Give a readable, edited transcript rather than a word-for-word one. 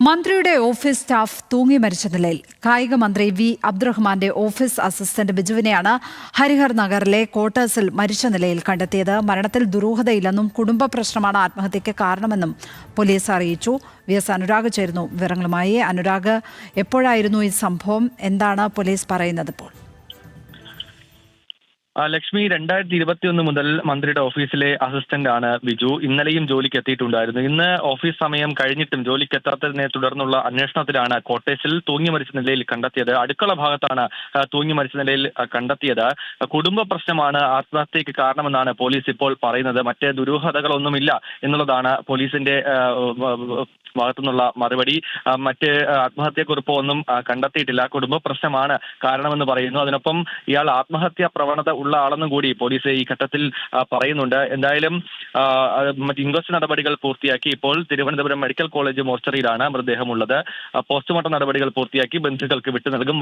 മന്ത്രിയുടെ office staff തൂങ്ങി മരിച്ച നിലയിൽ കായിക മന്ത്രി വി അബ്ദുറഹ്മാന്റെ ഓഫീസ് അസിസ്റ്റന്റ് ബിജുവിനെയാണ് ഹരിഹർ നഗറിലെ ക്വാർട്ടേഴ്സിൽ മരിച്ച നിലയിൽ കണ്ടെത്തിയത്. മരണത്തിൽ ദുരൂഹതയില്ലെന്നും കുടുംബ പ്രശ്നമാണ് ആത്മഹത്യയ്ക്ക് കാരണമെന്നും പോലീസ് അറിയിച്ചു. വി എസ് അനുരാഗ് ചേരുന്നു വിവരങ്ങളുമായി. അനുരാഗ്, എപ്പോഴായിരുന്നു ഈ സംഭവം? എന്താണ് പോലീസ് പറയുന്നത് ഇപ്പോൾ? ലക്ഷ്മി, 2021 മുതൽ മന്ത്രിയുടെ ഓഫീസിലെ അസിസ്റ്റന്റ് ആണ് ബിജു. ഇന്നലെയും ജോലിക്ക് എത്തിയിട്ടുണ്ടായിരുന്നു. ഇന്ന് ഓഫീസ് സമയം കഴിഞ്ഞിട്ടും ജോലിക്ക് എത്താത്തതിനെ തുടർന്നുള്ള അന്വേഷണത്തിലാണ് ക്വാർട്ടേഴ്സിൽ തൂങ്ങി മരിച്ച നിലയിൽ കണ്ടെത്തിയത്. അടുക്കള ഭാഗത്താണ് തൂങ്ങി മരിച്ച നിലയിൽ കണ്ടെത്തിയത്. കുടുംബ പ്രശ്നമാണ് ആത്മഹത്യക്ക് കാരണമെന്നാണ് പോലീസ് ഇപ്പോൾ പറയുന്നത്. മറ്റ് ദുരൂഹതകളൊന്നുമില്ല എന്നുള്ളതാണ് പോലീസിന്റെ ഭാഗത്തുനിന്നുള്ള മറുപടി. മറ്റ് ആത്മഹത്യക്കുറിപ്പോ ഒന്നും കണ്ടെത്തിയിട്ടില്ല. കുടുംബ പ്രശ്നമാണ് കാരണമെന്ന് പറയുന്നു. അതിനൊപ്പം ഇയാൾ ആത്മഹത്യാ പ്രവണത ഉള്ള ആളെന്നും കൂടി പോലീസ് ഈ ഘട്ടത്തിൽ പറയുന്നുണ്ട്. എന്തായാലും മറ്റ് ഇൻക്വസ്റ്റ് നടപടികൾ പൂർത്തിയാക്കി ഇപ്പോൾ തിരുവനന്തപുരം മെഡിക്കൽ കോളേജ് മോർച്ചറിയിലാണ് മൃതദേഹമുള്ളത്. പോസ്റ്റ്മോർട്ടം നടപടികൾ പൂർത്തിയാക്കി ബന്ധുക്കൾക്ക് വിട്ടു നൽകും.